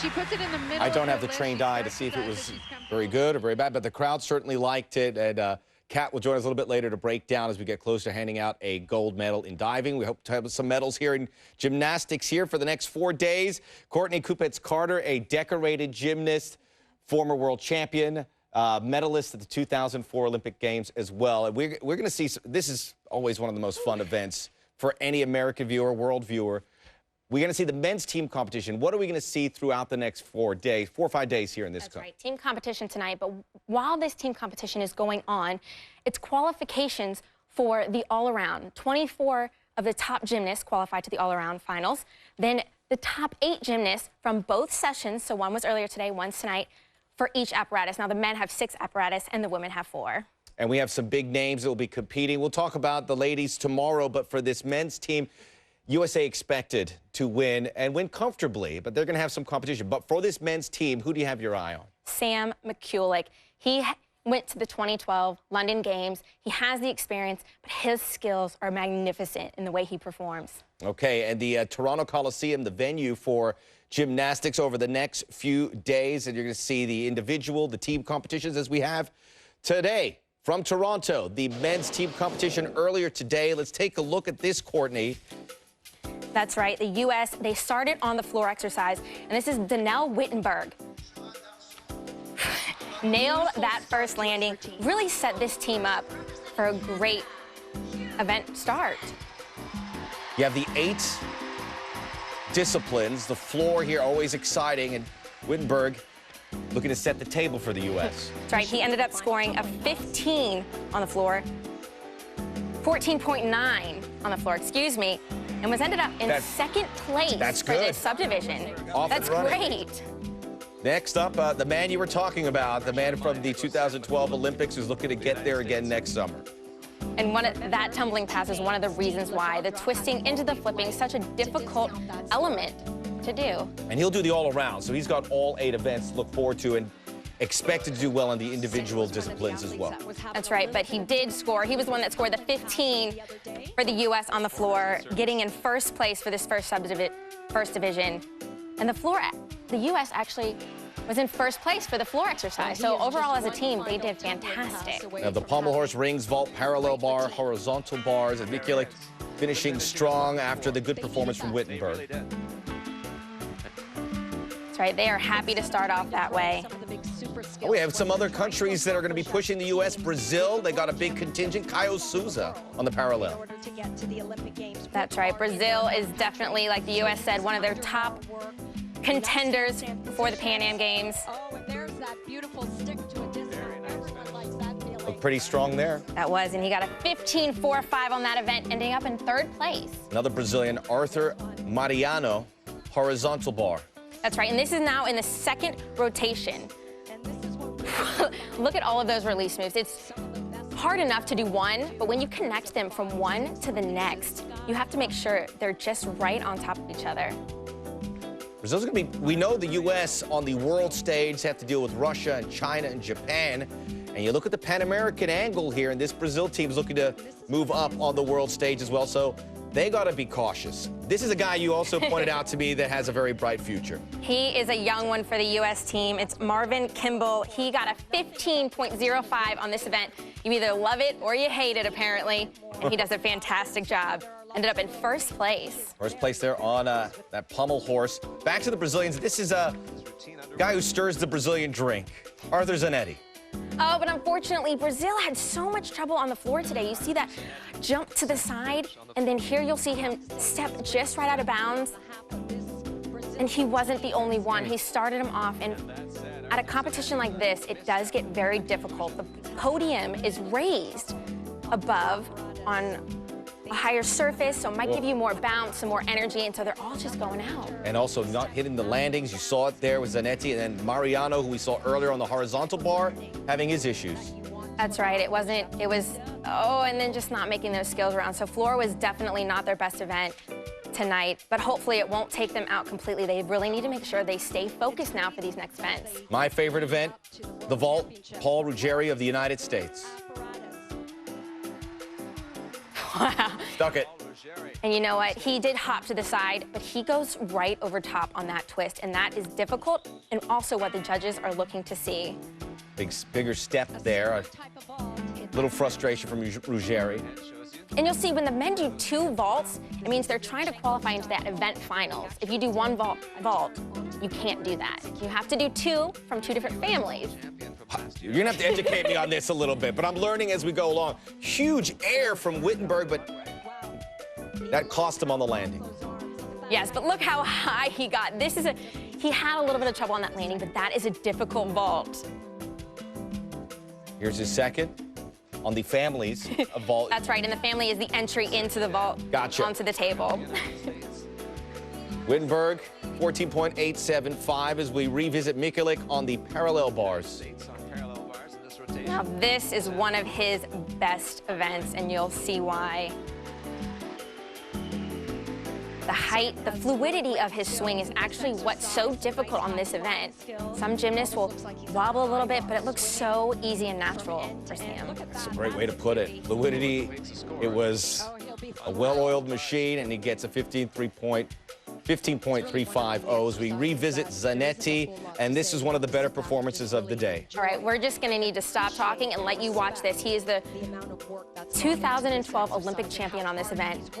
She puts it in the middle. I don't have the trained eye to see if it was very good or very bad, but the crowd certainly liked it. And Kat will join us a little bit later to break down as we get close to handing out a gold medal in diving. We hope to have some medals here in gymnastics here for the next 4 days. Courtney Kupets-Carter, a decorated gymnast, former world champion, medalist at the 2004 Olympic Games as well. And we're going to see, this is always one of the most fun events for any American viewer, world viewer. We're going to see the men's team competition. What are we going to see throughout the next 4 or 5 days here in this That's right, team competition tonight. But while this team competition is going on, it's qualifications for the all-around. 24 of the top gymnasts qualified to the all-around finals. Then the top 8 gymnasts from both sessions, so one was earlier today, one's tonight, for each apparatus. Now, the men have 6 apparatus and the women have 4. And we have some big names that will be competing. We'll talk about the ladies tomorrow, but for this men's team, USA expected to win and win comfortably, but they're going to have some competition. But for this men's team, who do you have your eye on? Sam McCulloch. He went to the 2012 London Games. He has the experience, but his skills are magnificent in the way he performs. Okay, and the Toronto Coliseum, the venue for gymnastics over the next few days, and you're going to see the individual, the team competitions as we have today. From Toronto, the men's team competition earlier today. Let's take a look at this, Courtney. That's right. The U.S., they started on the floor exercise, and this is Danielle Wittenberg. Nailed that first landing, really set this team up for a great event start. You have the 8 disciplines. The floor here always exciting, and Wittenberg looking to set the table for the U.S. That's right. He ended up scoring a 15 on the floor, 14.9 on the floor, excuse me, and was ended up in second place for this subdivision. That's great. Next up, the man you were talking about, the man from the 2012 Olympics who's looking to get there again next summer. And that tumbling pass is one of the reasons why the twisting into the flipping is such a difficult element to do. And he'll do the all-around, so he's got all 8 events to look forward to and expected to do well in the individual disciplines as well. That's right, but he did score. He was the one that scored the 15 for the U.S. on the floor, getting in first place for this first division. And the U.S. actually was in first place for the floor exercise. So overall as a team, they did fantastic. Now the pommel horse, rings, vault, parallel bar, horizontal bars, and Mikulik finishing strong after the good performance from Wittenberg. That's right, they are happy to start off that way. We have some other countries that are going to be pushing the U.S. Brazil, they got a big contingent. Caio Souza on the parallel. That's right, Brazil is definitely, like the U.S. said, one of their top contenders for the Pan Am Games. Oh, and there's that beautiful stick to a disc. Looked pretty strong there. That was, and he got a 15.45 on that event, ending up in 3rd place. Another Brazilian, Arthur Mariano, horizontal bar. That's right, and this is now in the 2nd rotation. Look at all of those release moves. It's hard enough to do one, but when you connect them from one to the next, you have to make sure they're just right on top of each other. Brazil's going to be, we know the U.S. on the world stage have to deal with Russia and China and Japan. And you look at the Pan American angle here, and this Brazil team is looking to move up on the world stage as well. So they got to be cautious. This is a guy you also pointed out to me that has a very bright future. He is a young one for the U.S. team. It's Marvin Kimball. He got a 15.05 on this event. You either love it or you hate it, apparently. And he does a fantastic job. Ended up in 1st place. First place there on that pommel horse. Back to the Brazilians. This is a guy who stirs the Brazilian drink, Arthur Zanetti. Oh, but unfortunately, Brazil had so much trouble on the floor today. You see that jump to the side, and then here you'll see him step just right out of bounds. And he wasn't the only one. He started him off, and at a competition like this, it does get very difficult. The podium is raised above on a higher surface, so it might give you more bounce and more energy, and so they're all just going out. And also not hitting the landings. You saw it there with Zanetti, and then Mariano, who we saw earlier on the horizontal bar, having his issues. That's right. It was, and then just not making those skills around. So floor was definitely not their best event tonight, but hopefully it won't take them out completely. They really need to make sure they stay focused now for these next events. My favorite event, the vault, Paul Ruggieri of the United States. Wow. Stuck it. And you know what? He did hop to the side, but he goes right over top on that twist, and that is difficult and also what the judges are looking to see. Bigger step there. A little frustration from Ruggieri. And you'll see when the men do 2 vaults, it means they're trying to qualify into that event finals. If you do 1 vault, you can't do that. You have to do 2 from 2 different families. You're gonna have to educate me on this a little bit, but I'm learning as we go along. Huge air from Wittenberg, but that cost him on the landing. Yes, but look how high he got. He had a little bit of trouble on that landing, but that is a difficult vault. Here's his second on the families of vault. That's right, and the family is the entry into the vault, Gotcha. onto the table. Wittenberg, 14.875 as we revisit Mikulik on the parallel bars. Now, this is one of his best events, and you'll see why. The height, the fluidity of his swing is actually what's so difficult on this event. Some gymnasts will wobble a little bit, but it looks so easy and natural for Sam. That's a great way to put it. Fluidity, it was a well-oiled machine, and he gets a 15.350 as we revisit Zanetti, and this is one of the better performances of the day. All right, we're just going to need to stop talking and let you watch this. He is the 2012 Olympic champion on this event,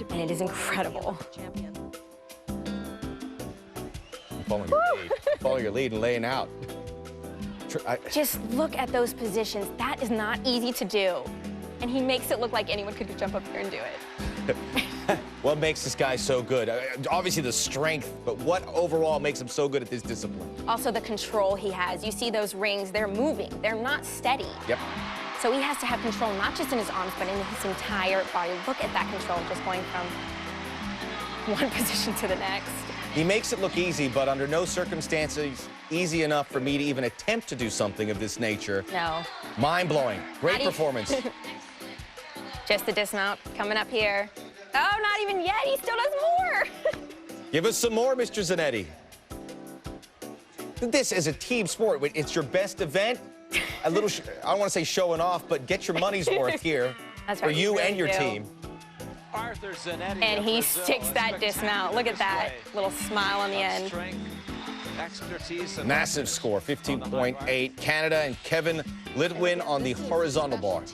and it is incredible. Following your lead and laying out. Just look at those positions. That is not easy to do, and he makes it look like anyone could jump up here and do it. What makes this guy so good? Obviously the strength, but what overall makes him so good at this discipline? Also the control he has. You see those rings, they're moving. They're not steady. Yep. So he has to have control not just in his arms, but in his entire body. Look at that control, just going from one position to the next. He makes it look easy, but under no circumstances easy enough for me to even attempt to do something of this nature. No. Mind-blowing. Great performance. Just the dismount coming up here. Oh, not even yet. He still does more. Give us some more, Mr. Zanetti. This is a team sport. It's your best event. A little, I don't want to say showing off, but get your money's worth here. That's for right, you really and your team. And he sticks that dismount. Look at that little smile on the end. Massive score, 15.8. Canada and Kevin Litwin on the horizontal bar.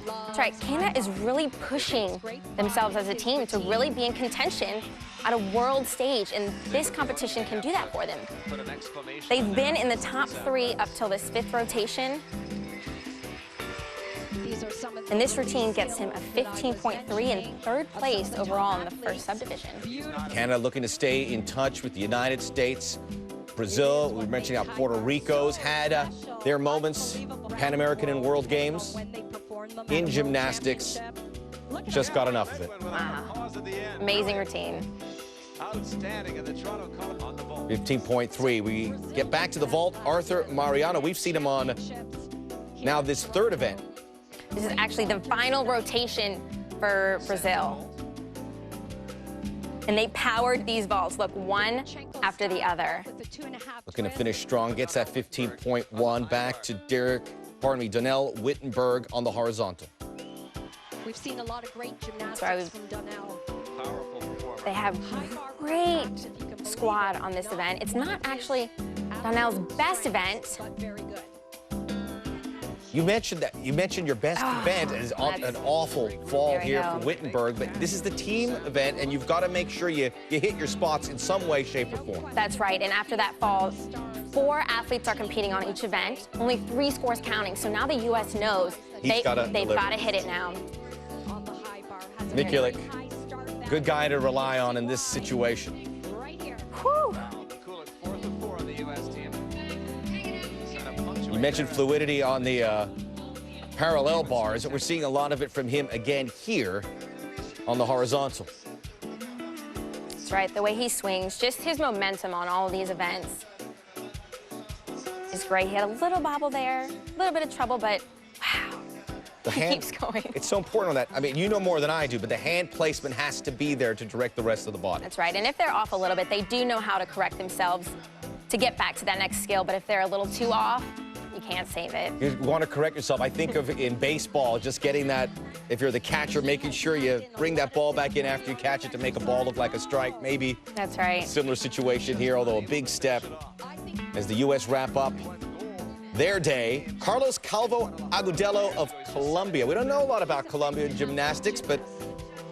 That's right. Canada is really pushing themselves as a team to really be in contention at a world stage, and this competition can do that for them. They've been in the top 3 up till this 5th rotation. And this routine gets him a 15.3 and 3rd place overall in the first subdivision. Canada looking to stay in touch with the United States. Brazil, we were mentioning how Puerto Rico's had their moments, Pan American and World Games. In gymnastics, just got enough of it. Wow. Amazing routine. 15.3. We get back to the vault. Arthur Mariano, we've seen him on now this 3rd event. This is actually the final rotation for Brazil. And they powered these vaults, look, one after the other. Looking to finish strong, gets that 15.1 back to Donnell Wittenberg on the horizontal. We've seen a lot of great gymnastics from Donnell. They have great squad on this event. It's not actually Donnell's best event. But very good. You mentioned that. You mentioned your best event is an awful fall here for Wittenberg, but this is the team event, and you've got to make sure you hit your spots in some way, shape, or form. That's right, and after that fall, 4 athletes are competing on each event, only 3 scores counting, so now the U.S. knows they've got to hit it now. Mikulik, good guy to rely on in this situation. Whew. You mentioned fluidity on the parallel bars, and we're seeing a lot of it from him again here on the horizontal. That's right, the way he swings, just his momentum on all of these events is great. He had a little bobble there, a little bit of trouble, but wow, he keeps going. It's so important on that. I mean, you know more than I do, but the hand placement has to be there to direct the rest of the body. That's right, and if they're off a little bit, they do know how to correct themselves to get back to that next skill, but if they're a little too off, you can't save it. You want to correct yourself. I think of in baseball, just getting that if you're the catcher, making sure you bring that ball back in after you catch it to make a ball look like a strike. Maybe that's right. Similar situation here, although a big step as the U.S. wrap up their day. Carlos Calvo Agudelo of Colombia. We don't know a lot about Colombian gymnastics, but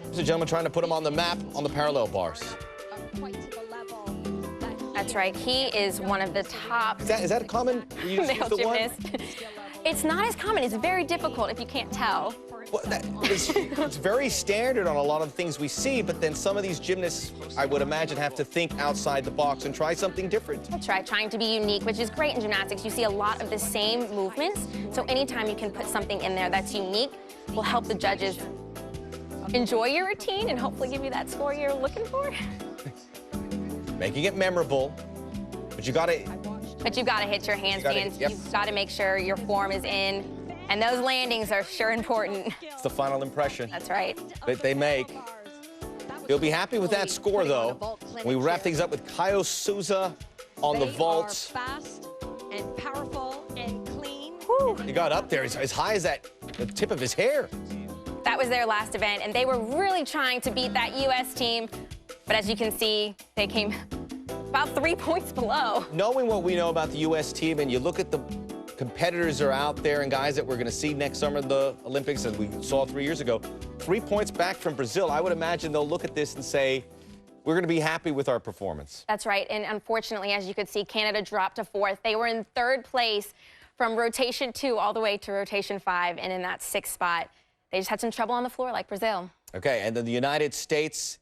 there's a gentleman trying to put him on the map on the parallel bars. That's right. He is one of the top. Is that a common male gymnast? It's not as common. It's very difficult if you can't tell. Well, it's very standard on a lot of the things we see, but then some of these gymnasts, I would imagine, have to think outside the box and try something different. That's right, trying to be unique, which is great in gymnastics. You see a lot of the same movements, so anytime you can put something in there that's unique will help the judges enjoy your routine and hopefully give you that score you're looking for. Making it memorable, but you gotta hit your handstands. Yep. You've got to make sure your form is in, and those landings are sure important. It's the final impression. That's right. That they make. He'll be happy with that score, though. We wrap things up with Caio Souza on the vault. Fast and powerful and clean. Whew. He got up there as high as the tip of his hair. That was their last event, and they were really trying to beat that U.S. team. But as you can see, they came about 3 points below. Knowing what we know about the U.S. team, and you look at the competitors that are out there and guys that we're going to see next summer in the Olympics, as we saw 3 years ago, 3 points back from Brazil, I would imagine they'll look at this and say, we're going to be happy with our performance. That's right. And unfortunately, as you could see, Canada dropped to 4th. They were in 3rd place from rotation 2 all the way to rotation 5, and in that 6th spot, they just had some trouble on the floor like Brazil. Okay, and then the United States,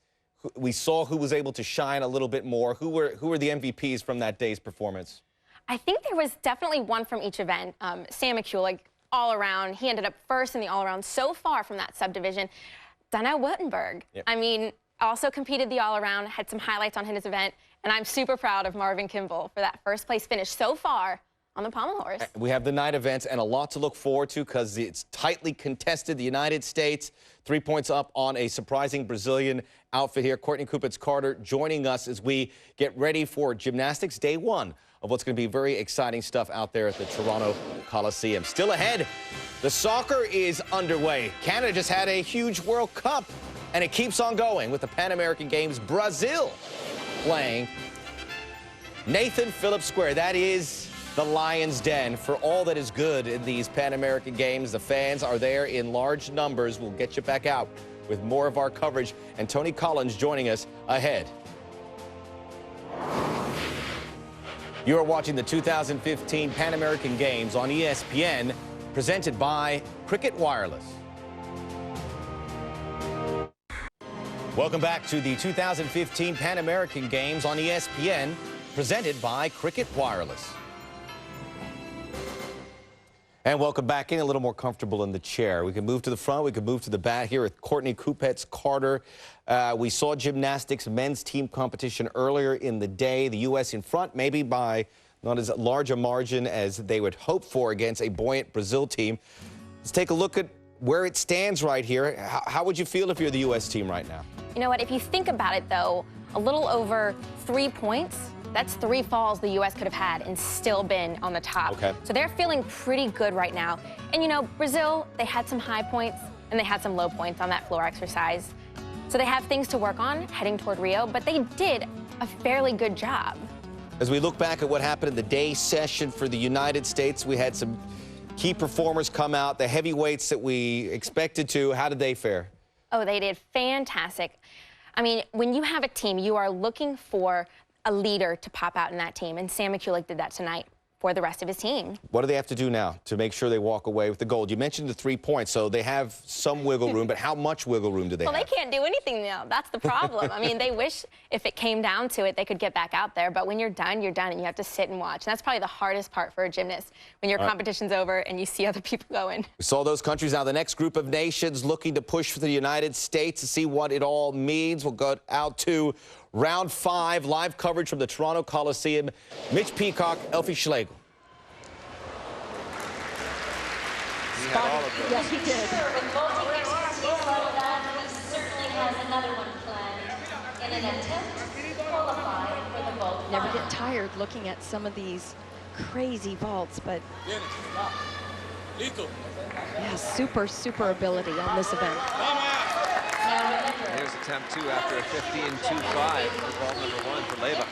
we saw who was able to shine a little bit more. Who were the MVPs from that day's performance? I think there was definitely one from each event. Sam McCulloch, all around, he ended up 1st in the all-around so far from that subdivision. Donnell Wittenberg, yep. I mean, also competed the all-around, had some highlights on his event, and I'm super proud of Marvin Kimball for that 1st place finish so far on the pommel horse. We have the night events and a lot to look forward to because it's tightly contested. The United States, 3 points up on a surprising Brazilian outfit here. Courtney Kupets-Carter joining us as we get ready for gymnastics day 1 of what's going to be very exciting stuff out there at the Toronto Coliseum. Still ahead, the soccer is underway. Canada just had a huge World Cup, and it keeps on going with the Pan American Games. Brazil playing Nathan Phillips Square. That is the Lion's Den for all that is good in these Pan American Games. The fans are there in large numbers. We'll get you back out with more of our coverage. And Tony Collins joining us ahead. You are watching the 2015 Pan American Games on ESPN, presented by Cricket Wireless. Welcome back to the 2015 Pan American Games on ESPN, presented by Cricket Wireless. And welcome back in, a little more comfortable in the chair. We can move to the front, we can move to the back here with Courtney Kupets-Carter. We saw gymnastics men's team competition earlier in the day. The U.S. in front, maybe by not as large a margin as they would hope for against a buoyant Brazil team. Let's take a look at where it stands right here. How would you feel if you're the U.S. team right now? You know what, if you think about it, though, a little over 3 points, that's 3 falls the U.S. could have had and still been on the top. Okay. So they're feeling pretty good right now. And, you know, Brazil, they had some high points and they had some low points on that floor exercise. So they have things to work on heading toward Rio, but they did a fairly good job. As we look back at what happened in the day session for the United States, we had some key performers come out, the heavyweights that we expected to. How did they fare? Oh, they did fantastic. I mean, when you have a team, you are looking for a leader to pop out in that team, and Sam McCulloch did that tonight for the rest of his team. What do they have to do now to make sure they walk away with the gold? You mentioned the 3 points, so they have some wiggle room, but how much wiggle room do they have? Well, they can't do anything now. That's the problem. I mean, they wish if it came down to it, they could get back out there, but when you're done, and you have to sit and watch. And that's probably the hardest part for a gymnast, when your competition's over and you see other people going. We saw those countries. Now the next group of nations looking to push for the United States to see what it all means. We'll go out to round 5, live coverage from the Toronto Coliseum. Mitch Peacock, Elfie Schlegel. Yes, he did. With both expertise like that, he certainly has another one planned in an attempt to qualify for the vault. Never get tired looking at some of these crazy vaults, but Yeah, super ability on this event. Here's attempt 2 after a 15.25 for vault number 1 for Leyva.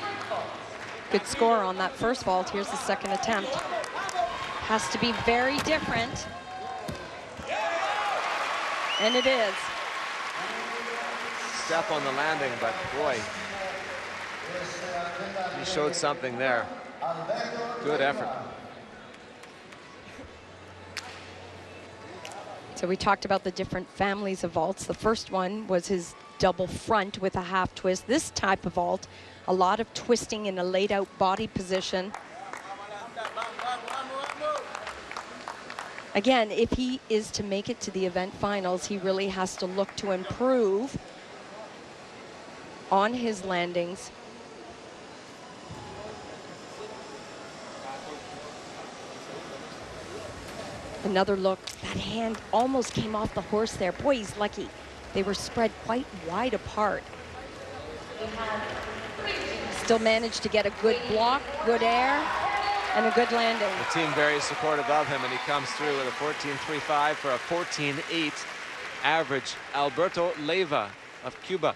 Good score on that first vault. Here's the second attempt. Has to be very different. And it is. Step on the landing, but boy, he showed something there. Good effort. So we talked about the different families of vaults. The first one was his double front with a half twist. This type of vault, a lot of twisting in a laid out body position. Again, if he is to make it to the event finals, he really has to look to improve on his landings. Another look, that hand almost came off the horse there. Boy, he's lucky. They were spread quite wide apart. Still managed to get a good block, good air, and a good landing. The team very supportive of him, and he comes through with a 14.35 for a 14.8 average. Alberto Leyva of Cuba.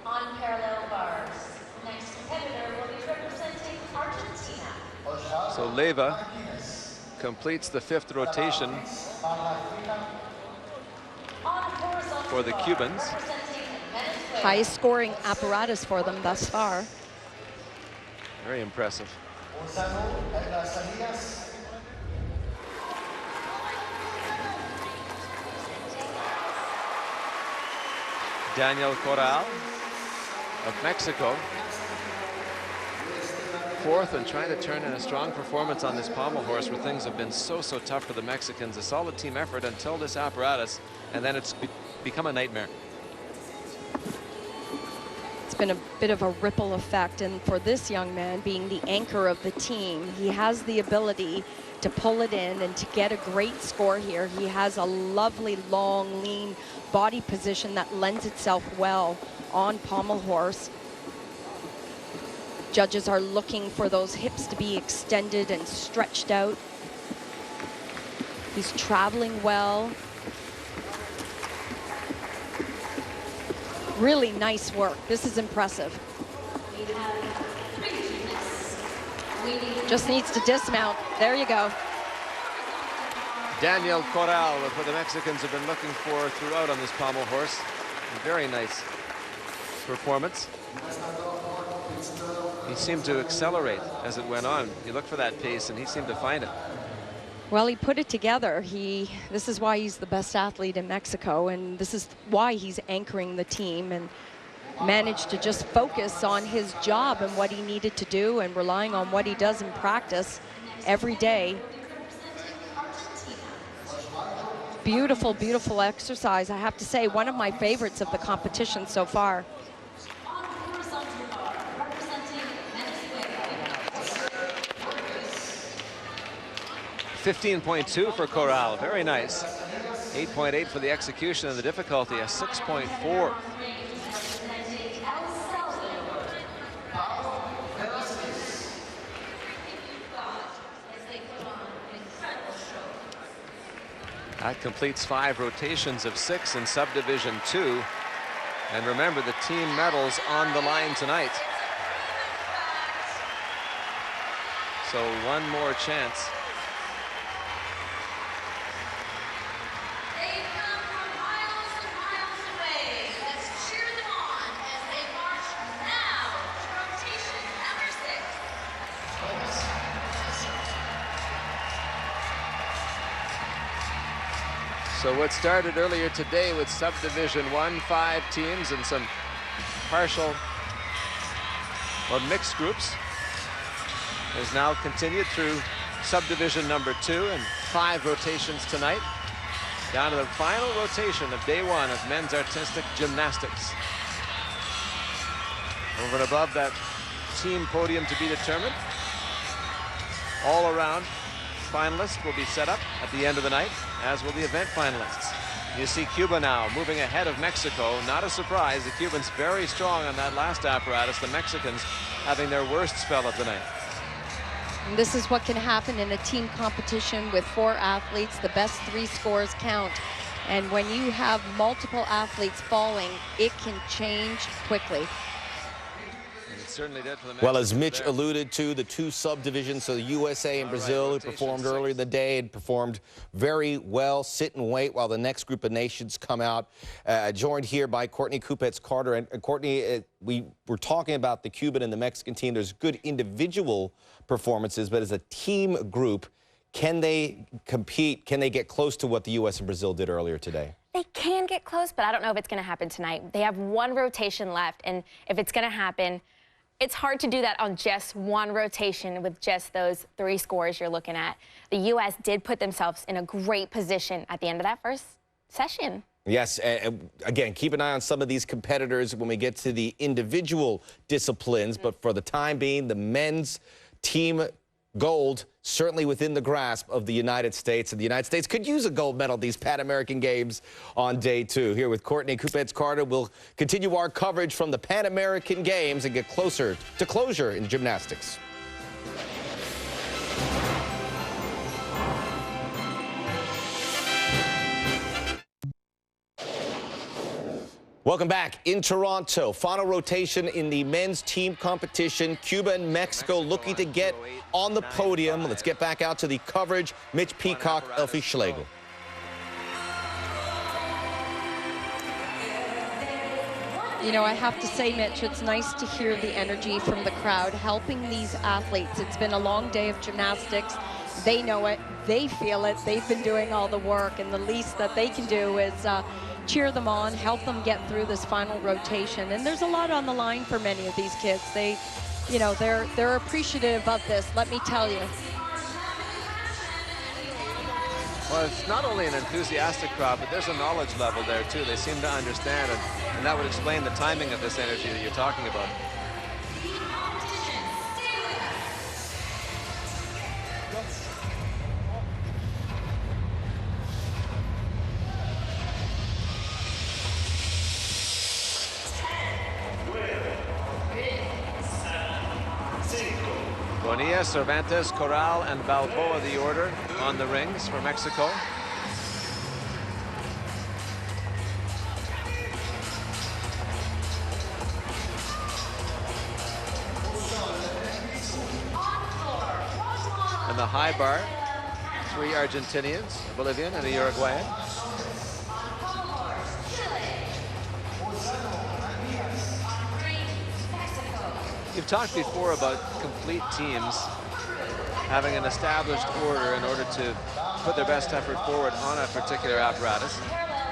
On parallel bars. Next competitor will be representing Argentina. So Leyva completes the 5th rotation for the Cubans. Highest scoring apparatus for them thus far. Very impressive. Daniel Corral of Mexico, 4th and trying to turn in a strong performance on this pommel horse where things have been so tough for the Mexicans. A solid team effort until this apparatus, and then it's become a nightmare. It's been a bit of a ripple effect, and for this young man being the anchor of the team, he has the ability to pull it in and to get a great score here. He has a lovely, long, lean body position that lends itself well on pommel horse. Judges are looking for those hips to be extended and stretched out. He's traveling well. Really nice work. This is impressive. Just needs to dismount. There you go. Daniel Corral with what the Mexicans have been looking for throughout on this pommel horse. A very nice performance. He seemed to accelerate as it went on. You look for that pace and he seemed to find it. Well, he put it together. This is why he's the best athlete in Mexico, and this is why he's anchoring the team and managed to just focus on his job and what he needed to do and relying on what he does in practice every day. Beautiful, beautiful exercise. I have to say, one of my favorites of the competition so far. 15.2 for Corral, very nice. 8.8 for the execution and the difficulty, a 6.4. That completes 5 rotations of 6 in subdivision 2. And remember, the team medals on the line tonight. So one more chance. They come from miles and miles away. Let's cheer them on as they march now to rotation number 6. So what started earlier today with subdivision 1, 5 teams and some partial or mixed groups has now continued through subdivision number 2 and 5 rotations tonight. Down to the final rotation of day 1 of men's artistic gymnastics. Over and above that team podium to be determined. all-around finalists will be set up at the end of the night, as will the event finalists. You see Cuba now moving ahead of Mexico. Not a surprise. The Cubans very strong on that last apparatus. The Mexicans having their worst spell of the night. And this is what can happen in a team competition with 4 athletes. The best 3 scores count. And when you have multiple athletes falling, it can change quickly. Certainly did for the well, as Mitch there. alluded to, the 2 subdivisions, so the USA and Brazil, who performed earlier in the day, had performed very well, sit and wait while the next group of nations come out. Joined here by Courtney Kupets-Carter. And Courtney, we were talking about the Cuban and the Mexican team. There's good individual performances, but as a team group, can they compete? Can they get close to what the U.S. and Brazil did earlier today? They can get close, but I don't know if it's going to happen tonight. They have 1 rotation left, and if it's going to happen, it's hard to do that on just 1 rotation with just those 3 scores you're looking at. The U.S. did put themselves in a great position at the end of that first session. Yes, and again, keep an eye on some of these competitors when we get to the individual disciplines, but for the time being, the men's team gold certainly within the grasp of the United States, and the United States could use a gold medal at these Pan American Games on day 2. Here with Courtney Kupets-Carter, we'll continue our coverage from the Pan American Games and get closer to closure in gymnastics. Welcome back in Toronto. Final rotation in the men's team competition. Cuba and Mexico looking to get on the podium. Let's get back out to the coverage. Mitch Peacock, Elfie Schlegel. You know, I have to say, Mitch, it's nice to hear the energy from the crowd helping these athletes. It's been a long day of gymnastics. They know it. They feel it. They've been doing all the work, and the least that they can do is cheer them on, help them get through this final rotation. And there's a lot on the line for many of these kids. They, you know, they're appreciative of this, let me tell you. Well, it's not only an enthusiastic crowd, but there's a knowledge level there, too. They seem to understand, and that would explain the timing of this energy that you're talking about. Bonilla, Cervantes, Corral, and Balboa, the order on the rings for Mexico. And the high bar, 3 Argentinians, a Bolivian, and a Uruguayan. You've talked before about complete teams having an established order in order to put their best effort forward on a particular apparatus.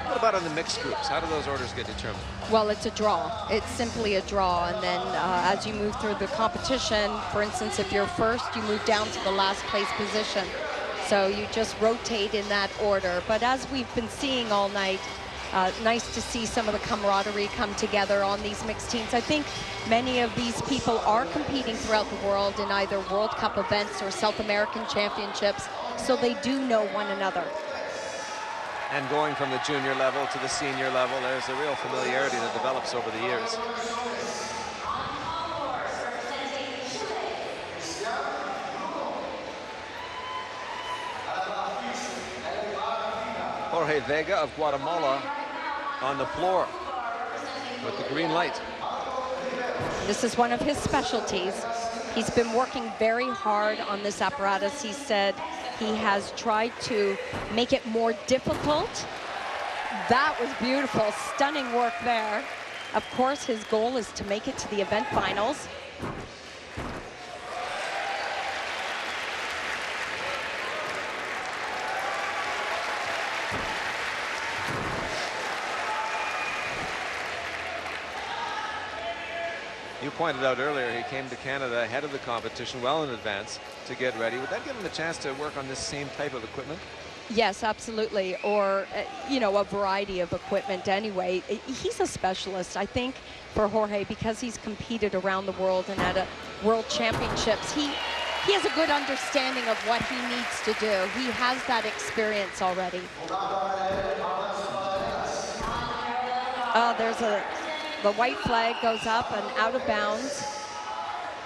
What about in the mixed groups? How do those orders get determined? Well, it's a draw. It's simply a draw. And then as you move through the competition, for instance, if you're first, you move down to the last place position. So you just rotate in that order. But as we've been seeing all night, nice to see some of the camaraderie come together on these mixed teams. I think many of these people are competing throughout the world in either World Cup events or South American championships, so they do know one another. And going from the junior level to the senior level, there's a real familiarity that develops over the years. Jorge Vega of Guatemala on the floor with the green light. This is one of his specialties. He's been working very hard on this apparatus. He said he has tried to make it more difficult. That was beautiful, stunning work there. Of course, his goal is to make it to the event finals. You pointed out earlier he came to Canada ahead of the competition, well in advance, to get ready. Would that give him a chance to work on this same type of equipment? Yes, absolutely. Or, you know, a variety of equipment anyway. He's a specialist, I think, for Jorge, because he's competed around the world and at World Championships. he has a good understanding of what he needs to do. He has that experience already. The white flag goes up and out of bounds.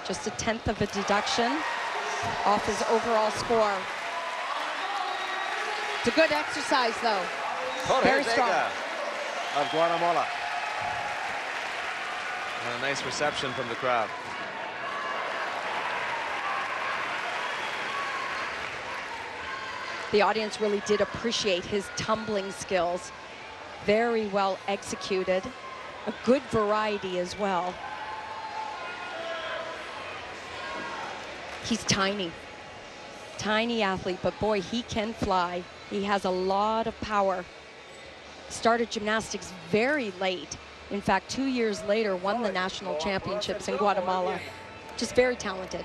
Just a 1/10 of a deduction off his overall score. It's a good exercise, though. Very strong. Of Guatemala. And a nice reception from the crowd. The audience really did appreciate his tumbling skills. Very well executed. A good variety as well. He's tiny. Tiny athlete, but boy, he can fly. He has a lot of power. Started gymnastics very late. In fact, 2 years later, won the national championships in Guatemala. Just very talented.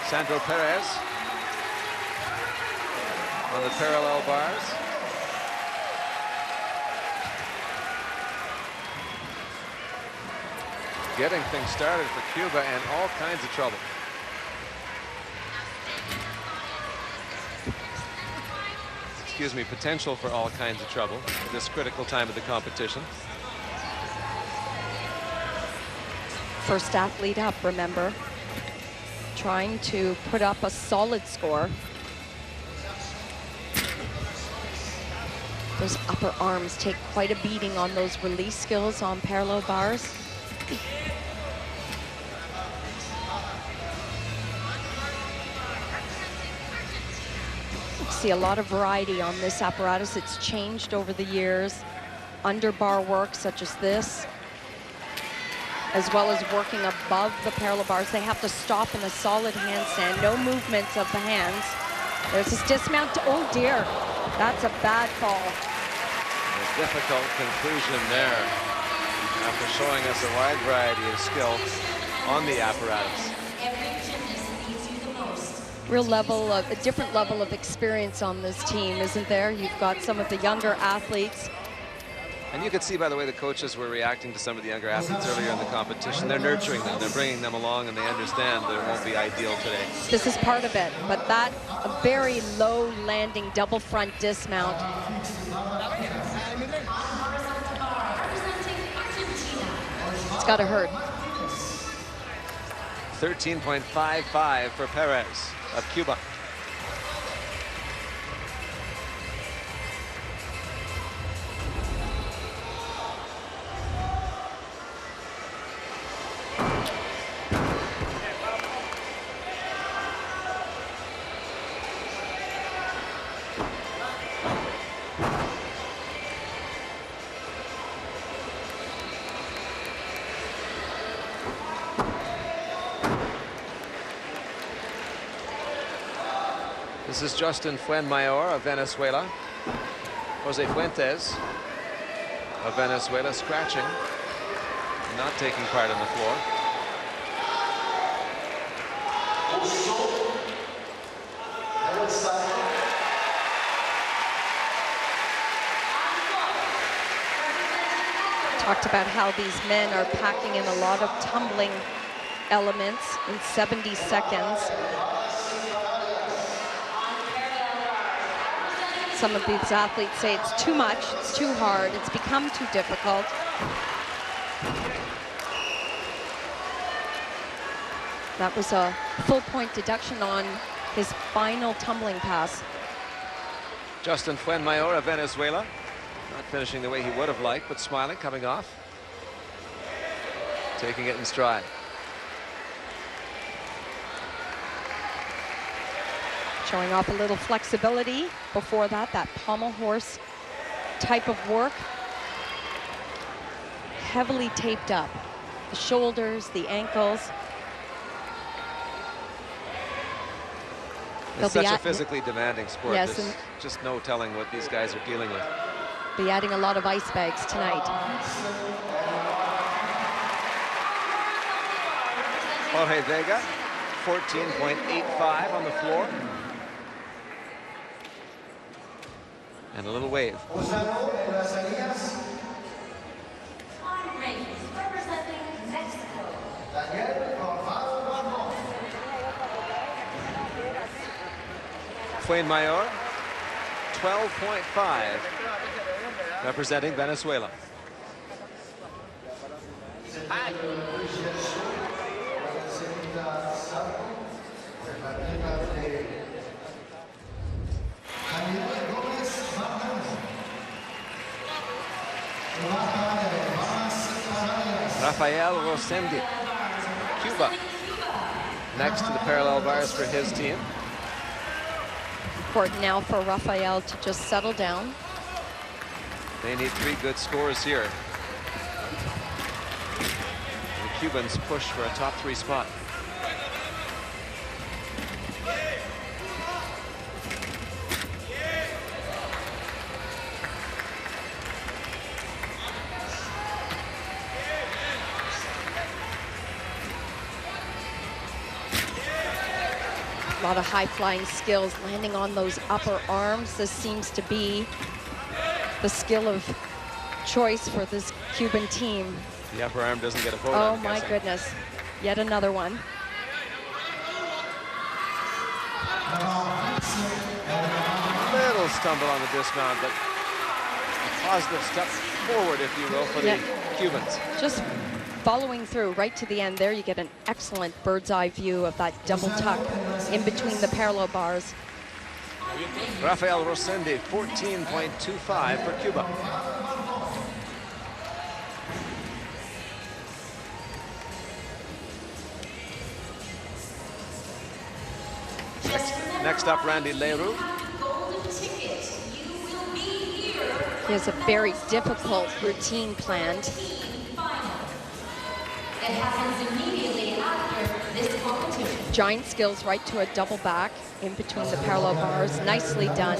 Sandro Perez on the parallel bars. Getting things started for Cuba and all kinds of trouble. Excuse me, potential for all kinds of trouble at this critical time of the competition. First athlete up, remember. Trying to put up a solid score. Those upper arms take quite a beating on those release skills on parallel bars. See a lot of variety on this apparatus. It's changed over the years. Underbar work such as this, as well as working above the parallel bars. They have to stop in a solid handstand, no movements of the hands. There's this dismount. Oh dear, that's a bad fall. A difficult conclusion there after showing us a wide variety of skill on the apparatus. Real level of, a different level of experience on this team, isn't there? You've got some of the younger athletes. And you could see by the way the coaches were reacting to some of the younger athletes earlier in the competition. They're nurturing them, they're bringing them along, and they understand that it won't be ideal today. This is part of it, but that, a very low landing double front dismount. It's gotta hurt. 13.55 for Perez of Cuba. This is Justin Fuenmayor of Venezuela. Jose Fuentes of Venezuela scratching, not taking part on the floor. Talked about how these men are packing in a lot of tumbling elements in 70 seconds. Some of these athletes say it's too much, it's too hard, it's become too difficult. That was a full point deduction on his final tumbling pass. Justin Fuenmayor of Venezuela, not finishing the way he would have liked, but smiling, coming off, taking it in stride. Showing off a little flexibility before that pommel horse type of work. Heavily taped up. The shoulders, the ankles. It's such a physically demanding sport. Yes, there's just no telling what these guys are dealing with. Be adding a lot of ice bags tonight. Jorge Vega, 14.85 on the floor. And a little wave. On rings, representing Mexico. Fuenmayor, 12.5, representing Venezuela. Rafael Rosendi, Cuba, next to the parallel bars for his team. Important now for Rafael to just settle down. They need 3 good scores here. The Cubans push for a top 3 spot. A lot of high-flying skills, landing on those upper arms. This seems to be the skill of choice for this Cuban team. The upper arm doesn't get a vote. Oh I'm my guessing. goodness, yet another one. Little stumble on the dismount, but a positive step forward, if you will, for the Cubans. Just following through right to the end there, you get an excellent bird's eye view of that double tuck in between the parallel bars. Rafael Rosendi, 14.25 for Cuba. Next up, Randy Leroux. He has a very difficult routine planned. It happens immediately after this competition. Giant skills right to a double back in between the parallel bars. Nicely done.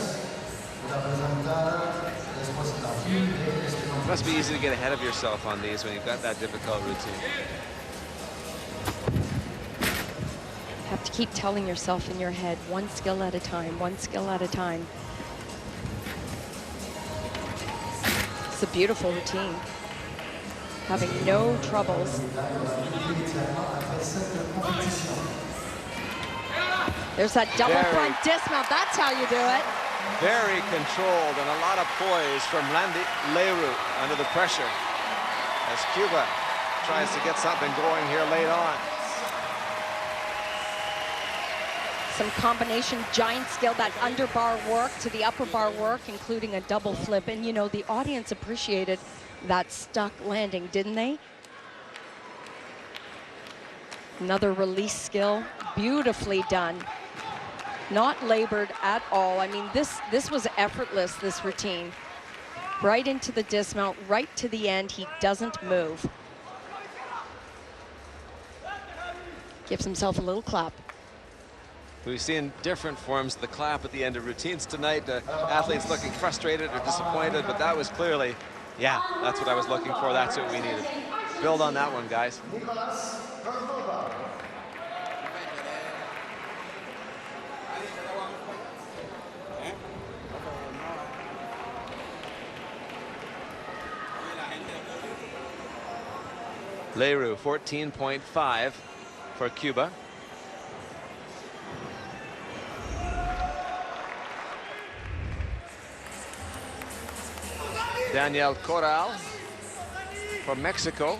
It must be easy to get ahead of yourself on these when you've got that difficult routine. Have to keep telling yourself in your head, one skill at a time, one skill at a time. It's a beautiful routine. Having no troubles. There's that double front dismount. That's how you do it. Very controlled and a lot of poise from Randy Leroux under the pressure as Cuba tries to get something going here late on. Some combination giant skill, that underbar work to the upper bar work, including a double flip. And you know, the audience appreciated that stuck landing, didn't they? Another release skill, beautifully done. Not labored at all. I mean, this was effortless, this routine. Right into the dismount, right to the end. He doesn't move. Gives himself a little clap. We've seen different forms of the clap at the end of routines tonight. Athletes looking frustrated or disappointed, but that was clearly, yeah, that's what I was looking for. That's what we needed. Build on that one, guys. Leroux, 14.5 for Cuba. Daniel Corral for Mexico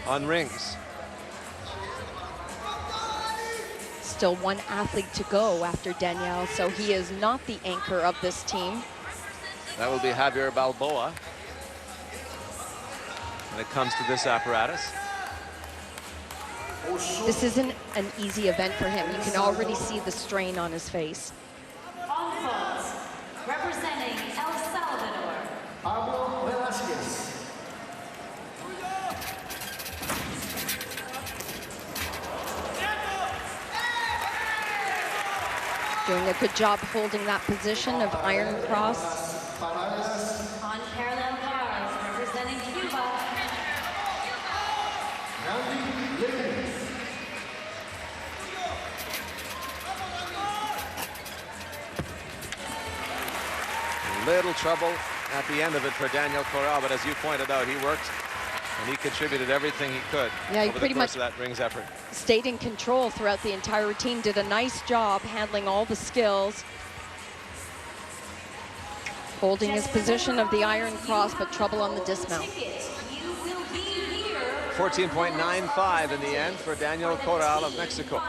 on rings. Still one athlete to go after Daniel, so he is not the anchor of this team. That will be Javier Balboa when it comes to this apparatus. This isn't an easy event for him. You can already see the strain on his face. On foot, representing El Salvador. Doing a good job holding that position of iron cross. On parallel bars, representing Cuba. little trouble at the end of it for Daniel Corral, but as you pointed out, he worked and he contributed everything he could over the course of that rings effort. Stayed in control throughout the entire routine, did a nice job handling all the skills. Holding his position of the iron cross, but trouble on the dismount. 14.95 in the end for Daniel Corral of Mexico.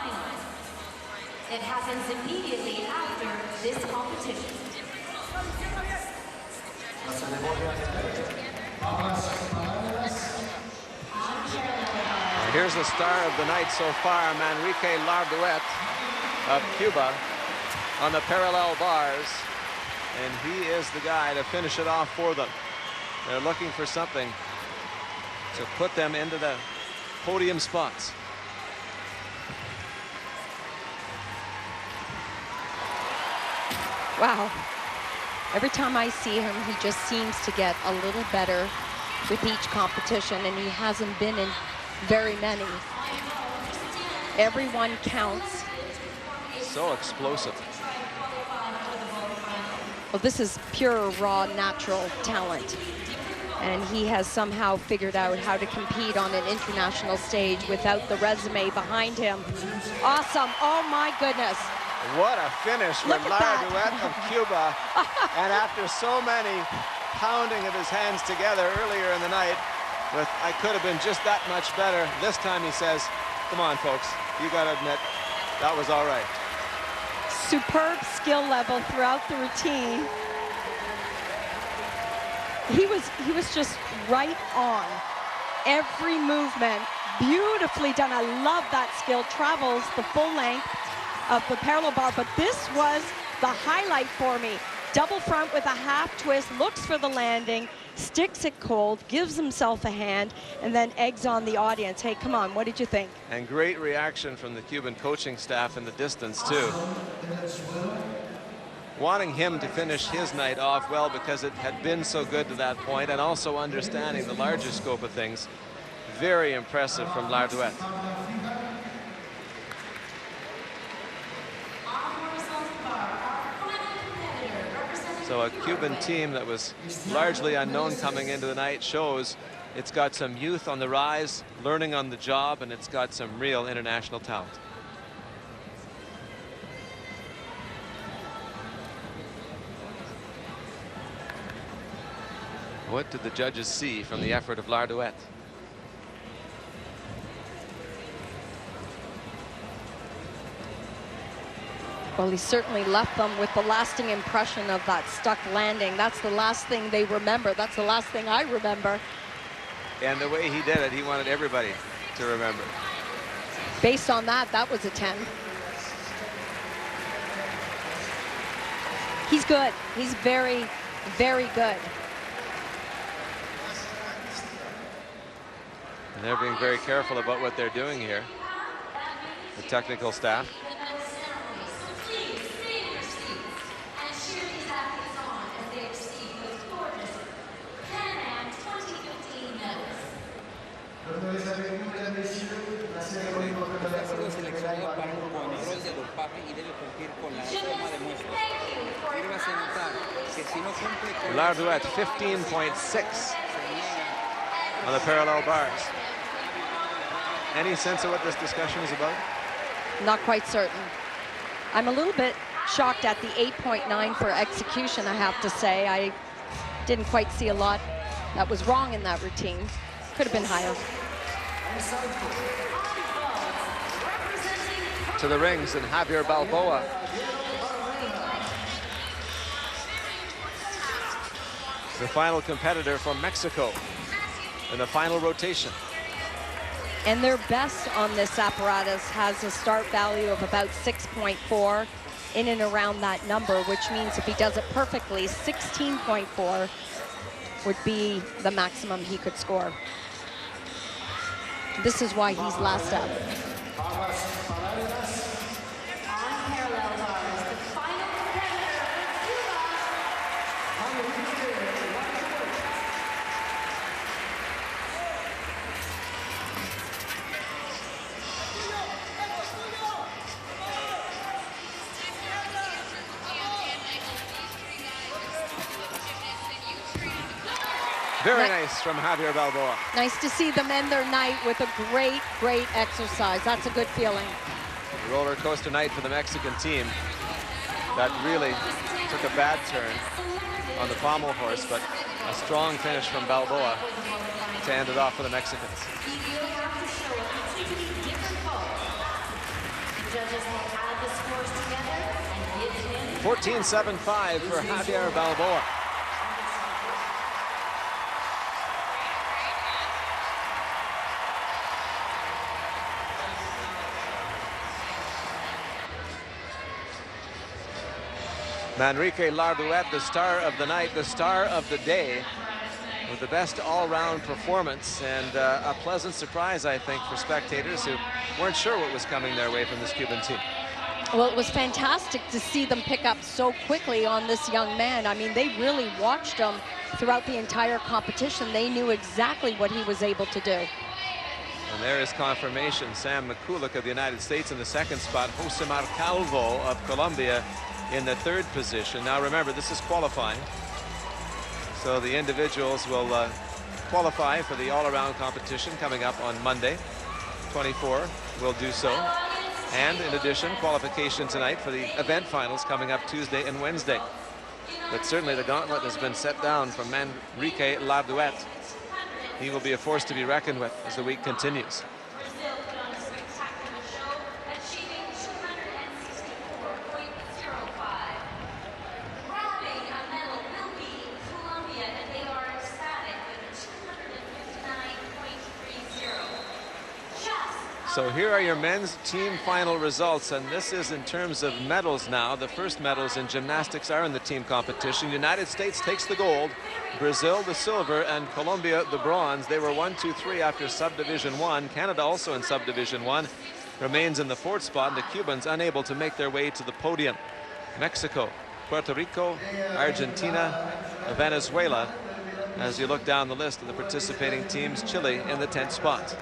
It happens immediately after this competition. Here's the star of the night so far, Manrique Larduet of Cuba on the parallel bars. And he is the guy to finish it off for them. They're looking for something to put them into the podium spots. Wow. Every time I see him, he just seems to get a little better with each competition, and he hasn't been in very many. Everyone counts. So explosive. Well, this is pure, raw, natural talent. And he has somehow figured out how to compete on an international stage without the resume behind him. Awesome. Oh, my goodness. What a finish from Larduet of Cuba. And after so many pounding of his hands together earlier in the night, with I could have been just that much better, this time he says, come on, folks, you got to admit, that was all right. Superb skill level throughout the routine. He was just right on. Every movement, beautifully done. I love that skill. Travels the full length of the parallel bar, but this was the highlight for me. Double front with a half twist, looks for the landing, sticks it cold, gives himself a hand, and then eggs on the audience. Hey, come on, what did you think? And great reaction from the Cuban coaching staff in the distance, too. Wanting him to finish his night off well because it had been so good to that point, and also understanding the larger scope of things. Very impressive from Larduet. So a Cuban team that was largely unknown coming into the night shows it's got some youth on the rise, learning on the job, and it's got some real international talent. What did the judges see from the effort of Larduet? Well, he certainly left them with the lasting impression of that stuck landing. That's the last thing they remember. That's the last thing I remember. And the way he did it, he wanted everybody to remember. Based on that, that was a 10. He's good. He's very, very good. And they're being very careful about what they're doing here, the technical staff. Larduet 15.6 on the parallel bars. Any sense of what this discussion is about? Not quite certain. I'm a little bit shocked at the 8.9 for execution, I have to say. I didn't quite see a lot that was wrong in that routine. Could have been higher. To the rings and Javier Balboa. The final competitor from Mexico in the final rotation. And their best on this apparatus has a start value of about 6.4, in and around that number, which means if he does it perfectly, 16.4 would be the maximum he could score. This is why he's last up. Very nice from Javier Balboa. Nice to see them end their night with a great, great exercise. That's a good feeling. Roller coaster night for the Mexican team. That really took a bad turn on the pommel horse, but a strong finish from Balboa to end it off for the Mexicans. 14-7-5 for Javier Balboa. Manrique Larduet, the star of the night, the star of the day, with the best all-round performance, and a pleasant surprise, I think, for spectators who weren't sure what was coming their way from this Cuban team. Well, it was fantastic to see them pick up so quickly on this young man. I mean, they really watched him throughout the entire competition. They knew exactly what he was able to do. And there is confirmation. Sam McCulloch of the United States in the second spot. Josemar Calvo of Colombia in the third position. Now remember, this is qualifying. So the individuals will qualify for the all-around competition coming up on Monday. 24 will do so. And in addition, qualification tonight for the event finals coming up Tuesday and Wednesday. But certainly the gauntlet has been set down from Manrique Larduet. He will be a force to be reckoned with as the week continues. So here are your men's team final results, and this is in terms of medals now. The first medals in gymnastics are in the team competition. United States takes the gold, Brazil the silver, and Colombia the bronze. They were 1, 2, 3 after subdivision 1. Canada also in subdivision 1 remains in the fourth spot, and the Cubans unable to make their way to the podium. Mexico, Puerto Rico, Argentina, Venezuela. As you look down the list of the participating teams, Chile in the 10th spot.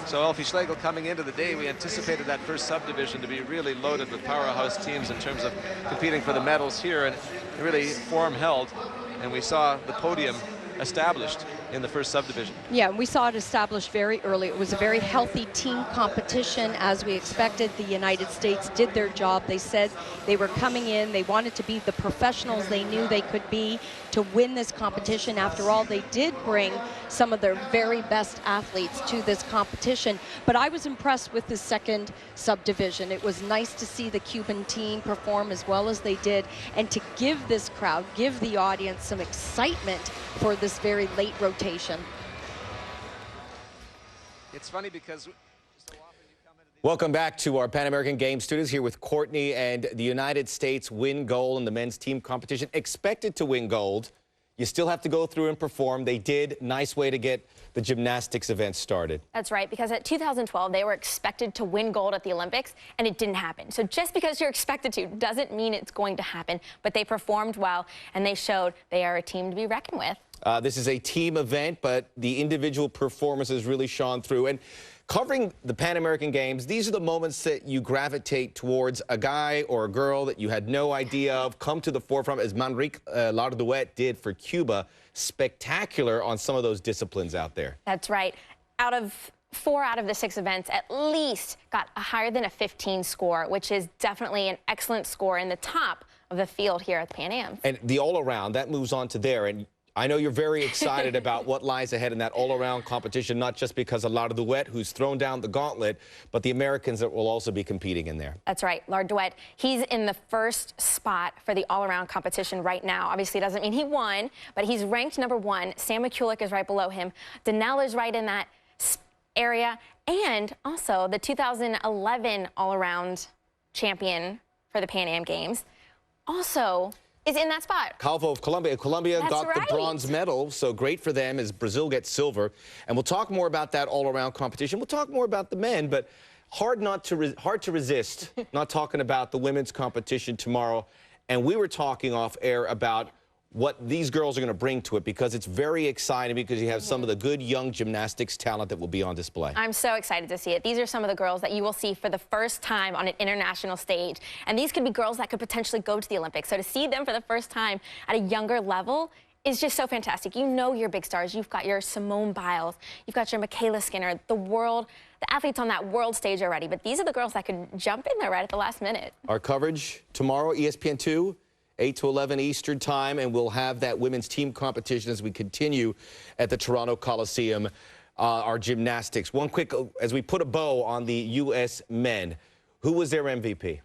So Elfie Schlegel, coming into the day, we anticipated that first subdivision to be really loaded with powerhouse teams in terms of competing for the medals here, and really form held, and we saw the podium established in the first subdivision. Yeah, we saw it established very early. It was a very healthy team competition, as we expected. The United States did their job. They said they were coming in, they wanted to be the professionals they knew they could be to win this competition. After all, they did bring some of their very best athletes to this competition. But I was impressed with the second subdivision. It was nice to see the Cuban team perform as well as they did, and to give this crowd, give the audience some excitement for this very late rotation. It's funny because so often you come into Welcome back to our Pan American Games studios here with Courtney, and the United States win gold in the men's team competition. Expected to win gold. You still have to go through and perform. They did. Nice way to get the gymnastics event started. That's right, because at 2012, they were expected to win gold at the Olympics, and it didn't happen. So just because you're expected to doesn't mean it's going to happen. But they performed well, and they showed they are a team to be reckoned with. This is a team event, but the individual performances really shone through. And covering the Pan American Games, these are the moments that you gravitate towards a guy or a girl that you had no idea of come to the forefront, as Manrique Larduet did for Cuba. Spectacular on some of those disciplines out there. That's right. Four out of the 6 events at least got a higher than a 15 score, which is definitely an excellent score in the top of the field here at the Pan Am. And the all-around, that moves on to there. And I know you're very excited about what lies ahead in that all-around competition, not just because of Larduet, who's thrown down the gauntlet, but the Americans that will also be competing in there. That's right. Larduet, he's in the first spot for the all-around competition right now. Obviously, it doesn't mean he won, but he's ranked number 1. Sam McCulloch is right below him. Danelle is right in that area. And also the 2011 all-around champion for the Pan Am Games also is in that spot. Calvo of Colombia. Colombia That's got right. the bronze medal, so great for them as Brazil gets silver. And we'll talk more about that all-around competition. We'll talk more about the men, but hard to resist not talking about the women's competition tomorrow. And we were talking off air about what these girls are going to bring to it, because it's very exciting, because you have some of the good young gymnastics talent that will be on display. I'm so excited to see it. These are some of the girls that you will see for the first time on an international stage. And these could be girls that could potentially go to the Olympics. So to see them for the first time at a younger level is just so fantastic. You know your big stars. You've got your Simone Biles. You've got your Michaela Skinner, the athletes on that world stage already. But these are the girls that could jump in there right at the last minute. Our coverage tomorrow, ESPN2, 8 to 11 Eastern time, and we'll have that women's team competition as we continue at the Toronto Coliseum, our gymnastics. One quick, as we put a bow on the U.S. men, who was their MVP?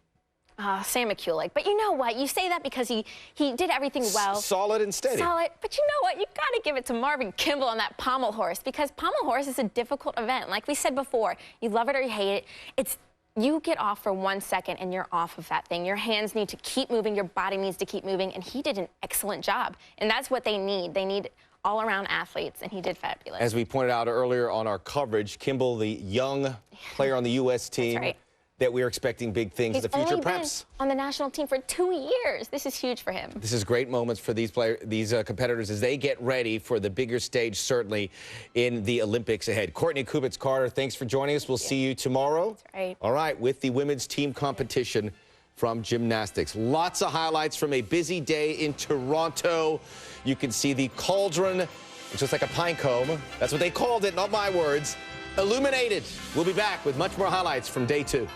Sam McCulloch. But you know what? You say that because he did everything well. Solid and steady. Solid. But you know what? You got to give it to Marvin Kimball on that pommel horse, because pommel horse is a difficult event. Like we said before, you love it or you hate it. You get off for 1 second and you're off of that thing. Your hands need to keep moving. Your body needs to keep moving. And he did an excellent job. And that's what they need. They need all-around athletes, and he did fabulous. As we pointed out earlier on our coverage, Kimball, the young player on the U.S. team. That's right. That we're expecting big things in the future. He's only been on the national team for 2 years. This is huge for him. This is great moments for these competitors as they get ready for the bigger stage, certainly in the Olympics ahead. Courtney Kubitz-Carter, thanks for joining us. We'll see you tomorrow. That's right. All right, with the women's team competition from gymnastics. Lots of highlights from a busy day in Toronto. You can see the cauldron, it's just like a pine cone. That's what they called it, not my words. Illuminated. We'll be back with much more highlights from day 2.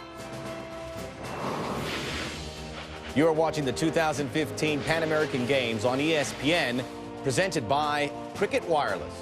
You are watching the 2015 Pan American Games on ESPN, presented by Cricket Wireless.